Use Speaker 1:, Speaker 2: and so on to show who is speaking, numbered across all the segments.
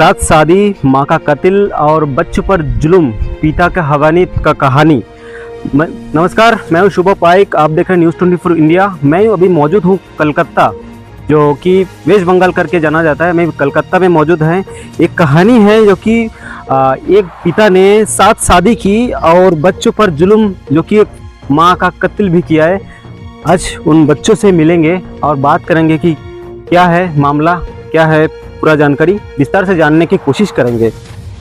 Speaker 1: साथ शादी, मां का कत्ल और बच्चों पर जुल्म, पिता का हवानीत का कहानी। नमस्कार, मैं हूं शुभ पाइक, आप देख रहे हैं न्यूज़ 24 इंडिया। मैं अभी मौजूद हूं कलकत्ता, जो कि वेस्ट बंगाल करके जाना जाता है। मैं कलकत्ता में मौजूद हैं। एक कहानी है जो कि एक पिता ने साथ शादी की और बच्चों पर जुल्म, जो कि एक माँ का कत्ल भी किया है। आज उन बच्चों से मिलेंगे और बात करेंगे कि क्या है मामला, क्या है पूरा जानकारी विस्तार से जानने की कोशिश करेंगे।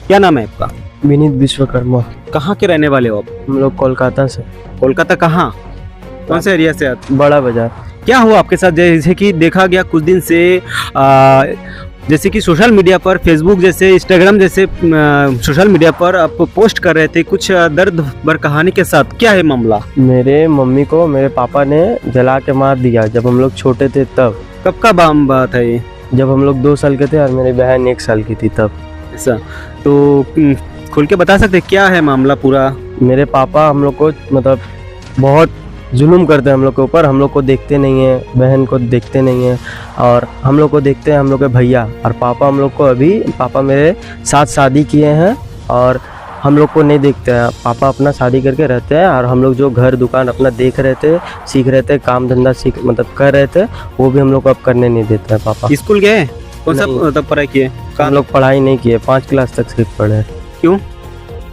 Speaker 1: क्या नाम है आपका?
Speaker 2: विनीत विश्वकर्मा।
Speaker 1: कहाँ के रहने वाले हो आप?
Speaker 2: हम लोग कोलकाता से।
Speaker 1: कोलकाता कहाँ, कौन से एरिया से आते?
Speaker 2: बड़ा बाजार।
Speaker 1: क्या हुआ आपके साथ? जैसे कि देखा गया कुछ दिन से जैसे कि सोशल मीडिया पर, फेसबुक जैसे, इंस्टाग्राम जैसे सोशल मीडिया पर आप पोस्ट कर रहे थे कुछ दर्द भर कहानी के साथ। क्या है मामला?
Speaker 2: मेरे मम्मी को मेरे पापा ने जला के मार दिया जब हम लोग छोटे थे तब।
Speaker 1: कब का बात है ये?
Speaker 2: जब हम लोग 2 साल के थे और मेरी बहन 1 साल की थी तब।
Speaker 1: ऐसा तो खुल के बता सकते क्या है मामला पूरा?
Speaker 2: मेरे पापा हम लोग को मतलब बहुत जुल्म करते हैं हम लोग के ऊपर। हम लोग को देखते नहीं है, बहन को देखते नहीं है, और हम लोग को देखते हैं हम लोग के भैया। और पापा हम लोग को अभी, पापा मेरे साथ शादी किए हैं और हम लोग को नहीं देखते हैं। पापा अपना शादी करके रहते हैं और हम लोग जो घर दुकान अपना देख रहे थे, सीख रहे थे, काम धंधा सीख मतलब कर रहे थे, वो भी हम लोग को अब करने नहीं देते हैं पापा।
Speaker 1: स्कूल गए? कौन सा तब पढ़ाई किए?
Speaker 2: हम लोग पढ़ाई नहीं किए, 5 क्लास तक सिर्फ पढ़े।
Speaker 1: क्यों?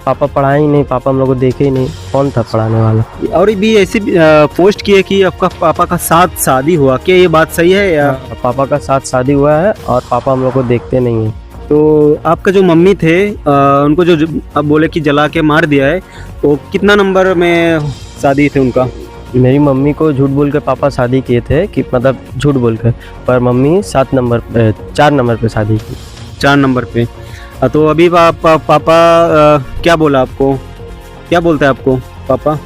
Speaker 2: पापा पढ़ाई नहीं, पापा हम लोग को देखे ही नहीं, कौन था पढ़ाने वाला।
Speaker 1: और भी ऐसी पोस्ट किए कि आपका पापा का साथ शादी हुआ, क्या ये बात सही है या?
Speaker 2: पापा का साथ शादी हुआ है और पापा हम लोग को देखते नहीं है।
Speaker 1: तो आपका जो मम्मी थे उनको जो अब बोले कि जला के मार दिया है, तो कितना नंबर में शादी थे उनका?
Speaker 2: मेरी मम्मी को झूठ बोल के पापा शादी किए थे, कि मतलब झूठ बोल के, पर मम्मी 4 नंबर पे शादी की।
Speaker 1: 4 नंबर पे। तो अभी पापा क्या बोला आपको, क्या बोलते हैं आपको पापा?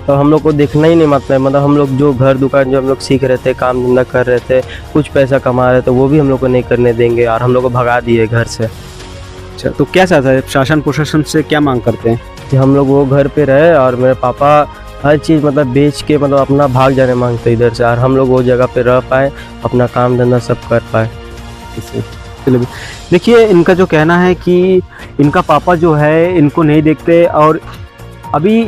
Speaker 2: तो हम लोग को देखना ही नहीं मतलब हम लोग जो घर दुकान जो हम लोग सीख रहे थे, काम धंधा कर रहे थे, कुछ पैसा कमा रहे थे, वो भी हम लोग को नहीं करने देंगे और हम लोग को भगा दिए घर से।
Speaker 1: अच्छा, तो क्या चाहता है शासन प्रशासन से, क्या मांग करते हैं?
Speaker 2: कि हम लोग वो घर पे रहे और मेरे पापा हर चीज़ मतलब बेच के मतलब अपना भाग जाने मांगते इधर से, और हम लोग वो जगह पे रह पाए, अपना काम धंधा सब कर पाए।
Speaker 1: चलिए, देखिए इनका जो कहना है कि इनका पापा जो है इनको नहीं देखते, और अभी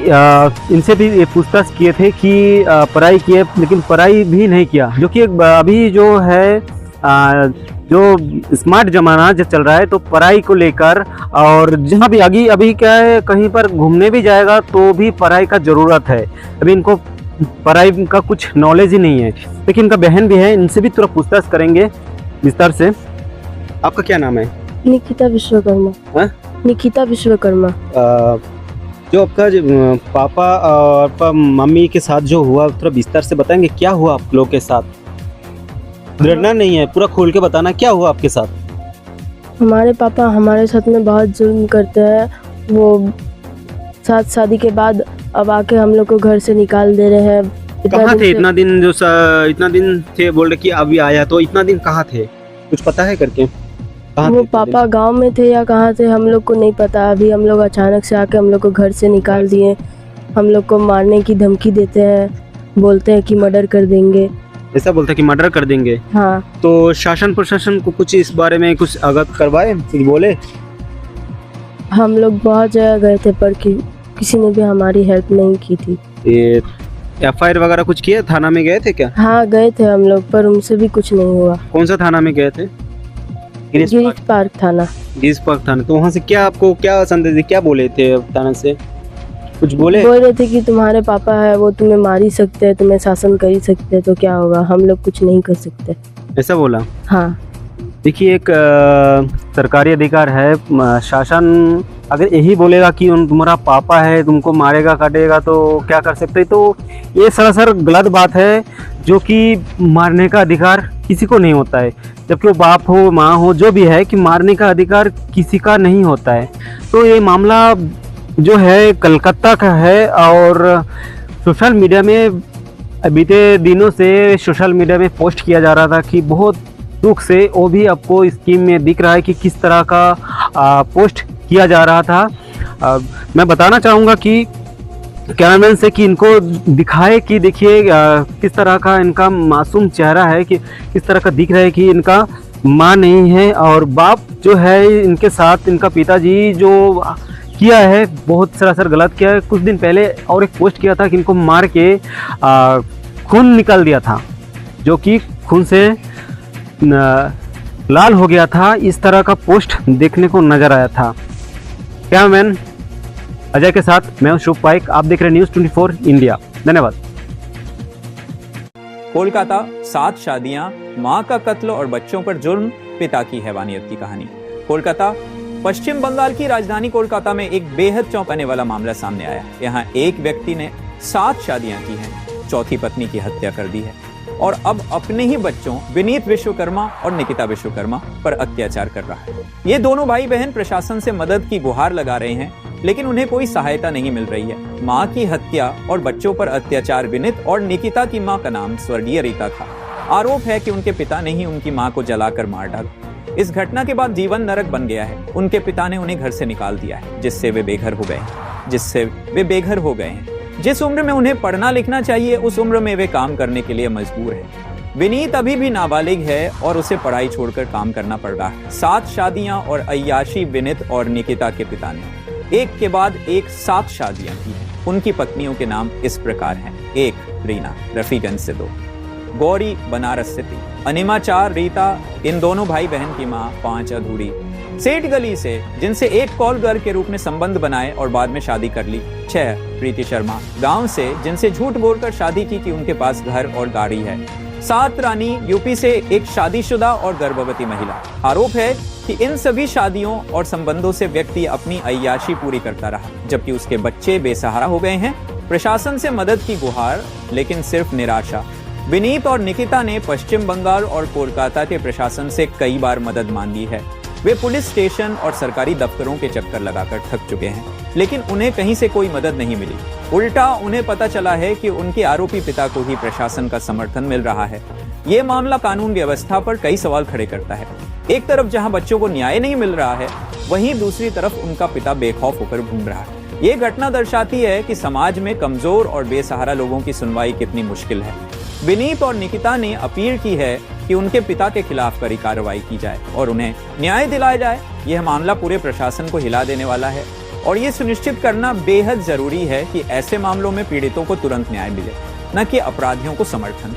Speaker 1: इनसे भी ये पूछताछ किए थे कि पढ़ाई किए, लेकिन पढ़ाई भी नहीं किया, जो कि अभी जो है जो स्मार्ट ज़माना जो चल रहा है, तो पढ़ाई को लेकर, और जहाँ भी आगे अभी क्या है, कहीं पर घूमने भी जाएगा तो भी पढ़ाई का ज़रूरत है। अभी इनको पढ़ाई का कुछ नॉलेज ही नहीं है। लेकिन इनका बहन भी है, इनसे भी थोड़ा पूछताछ करेंगे विस्तार से। आपका क्या नाम है?
Speaker 2: निकिता विश्वकर्मा। निकिता विश्वकर्मा।
Speaker 1: जो आपका पापा और मम्मी के साथ जो हुआ, थोड़ा विस्तार से बताएंगे क्या हुआ आप लोग के साथ? डरना नहीं है, पूरा खोल के बताना क्या हुआ आपके साथ।
Speaker 3: हमारे पापा हमारे साथ में बहुत जुल्म करते हैं। वो साथ शादी के बाद अब आके हम लोग को घर से निकाल दे रहे हैं।
Speaker 1: कहाँ थे इतना दिन? जो इतना दिन थे बोल रहे कि अभी आया, तो इतना दिन कहाँ थे, कुछ पता है करके?
Speaker 3: वो पापा गांव में थे या कहाँ थे हम लोग को नहीं पता। अभी हम लोग अचानक से आके हम लोग को घर से निकाल दिए। हम लोग को मारने की धमकी देते हैं, बोलते हैं कि मर्डर कर देंगे।
Speaker 1: ऐसा बोलते हैं कि मर्डर कर देंगे?
Speaker 3: हाँ।
Speaker 1: तो शासन प्रशासन को कुछ इस बारे में कुछ अवगत करवाए, कुछ बोले?
Speaker 3: हम लोग बहुत जगह गए थे पर किसी ने भी हमारी हेल्प नहीं की थी।
Speaker 1: ये FIR वगैरह कुछ किया? थाना में गए थे क्या?
Speaker 3: हाँ गए थे हम लोग, पर उनसे भी कुछ नहीं हुआ।
Speaker 1: कौन सा थाना में गए थे?
Speaker 3: गिरीश पार्क थाना।
Speaker 1: गिरीश पार्क थाना। तो वहाँ से क्या आपको क्या संदेश, क्या बोले थे थाना से? कुछ बोल
Speaker 3: रहे थे कि तुम्हारे पापा है, वो तुम्हें मार ही सकते हैं, तुम्हें शासन कर ही सकते हैं, तो क्या होगा, हम लोग कुछ नहीं कर सकते।
Speaker 1: ऐसा बोला?
Speaker 3: हाँ।
Speaker 1: देखिए, एक सरकारी अधिकार है, शासन अगर यही बोलेगा कि तुम्हारा पापा है, तुमको मारेगा काटेगा, तो क्या कर सकते? तो ये सरासर गलत बात है, जो कि मारने का अधिकार किसी को नहीं होता है। जबकि वो बाप हो, माँ हो, जो भी है, कि मारने का अधिकार किसी का नहीं होता है। तो ये मामला जो है कलकत्ता का है, और सोशल मीडिया में बीते दिनों से सोशल मीडिया में पोस्ट किया जा रहा था कि बहुत दुख से, वो भी आपको स्कीम में दिख रहा है कि किस तरह का पोस्ट किया जा रहा था। मैं बताना चाहूँगा कि कैमरामैन से कि इनको दिखाए कि देखिए किस तरह का इनका मासूम चेहरा है, कि किस तरह का दिख रहा है कि इनका माँ नहीं है और बाप जो है इनके साथ, इनका पिताजी जो किया है बहुत सरासर गलत किया है। कुछ दिन पहले और एक पोस्ट किया था कि इनको मार के खून निकाल दिया था, जो कि खून से लाल हो गया था। इस तरह का पोस्ट देखने को नजर आया था। कैमरामैन अजय के साथ मैं हूं शुभ पाइक, आप देख रहे हैं न्यूज़ 24 इंडिया। धन्यवाद।
Speaker 4: कोलकाता, 7 शादियां, मां का कत्ल और बच्चों पर जुर्म, पिता की हैवानियत की कहानी। कोलकाता, पश्चिम बंगाल की राजधानी कोलकाता में एक बेहद चौंकाने वाला मामला सामने आया। यहाँ एक व्यक्ति ने 7 शादियां की हैं, चौथी पत्नी की हत्या कर दी है और अब अपने ही बच्चों विनीत विश्वकर्मा और निकिता विश्वकर्मा पर अत्याचार कर रहा है। ये दोनों भाई बहन प्रशासन से मदद की गुहार लगा रहे हैं, लेकिन उन्हें कोई सहायता नहीं मिल रही है। मां की हत्या और बच्चों पर अत्याचार विनीत और निकिता की मां का नाम स्वर्गीय रीता था। आरोप है कि उनके पिता ने ही उनकी मां को जलाकर मार डाला। इस घटना के बाद जीवन नरक बन गया है। उनके पिता ने उन्हें घर से निकाल दिया है, जिससे वे बेघर हो गए हैं। जिस उम्र में उन्हें पढ़ना लिखना चाहिए, उस उम्र में वे काम करने के लिए मजबूर हैं। विनीत अभी भी नाबालिग है और उसे पढ़ाई छोड़कर काम करना पड़ रहा है। 7 शादियां और अय्याशी विनीत और निकिता के पिता ने एक के बाद एक 7 शादियां की हैं। उनकी पत्नियों के नाम इस प्रकार हैं: 1 रीना, रफीगंज से 2, गौरी, बनारस से 3, अनिमा 4, रीता, इन दोनों भाई बहन की मां 5, अधूरी, सेठ गली से, जिनसे एक कॉल गर्ल के रूप में संबंध बनाए और बाद में शादी कर ली, 6 प्रीति शर्मा, गांव से, जिनसे झूठ बोलकर शादी की कि उनके पास घर और गाड़ी है, 7 रानी, यूपी से, एक शादीशुदा और गर्भवती महिला। आरोप है कि इन सभी शादियों और संबंधों से व्यक्ति अपनी अय्याशी पूरी करता रहा, जबकि उसके बच्चे बेसहारा हो गए हैं। प्रशासन से मदद की गुहार, लेकिन सिर्फ निराशा। विनीत और निकिता ने पश्चिम बंगाल और कोलकाता के प्रशासन से कई बार मदद मांगी है। वे पुलिस स्टेशन और सरकारी दफ्तरों के चक्कर लगाकर थक चुके हैं, लेकिन उन्हें कहीं से कोई मदद नहीं मिली। उल्टा उन्हें पता चला है कि उनके आरोपी पिता को ही प्रशासन का समर्थन मिल रहा है। ये मामला कानून व्यवस्था पर कई सवाल खड़े करता है। एक तरफ जहां बच्चों को न्याय नहीं मिल रहा है, वहीं दूसरी तरफ उनका पिता बेखौफ होकर घूम रहा है। ये घटना दर्शाती है कि समाज में कमजोर और बेसहारा लोगों की सुनवाई कितनी मुश्किल है। विनीत और निकिता ने अपील की है कि उनके पिता के खिलाफ कड़ी कार्रवाई की जाए और उन्हें न्याय दिलाया जाए। यह मामला पूरे प्रशासन को हिला देने वाला है और ये सुनिश्चित करना बेहद जरूरी है कि ऐसे मामलों में पीड़ितों को तुरंत न्याय मिले, न कि अपराधियों को समर्थन।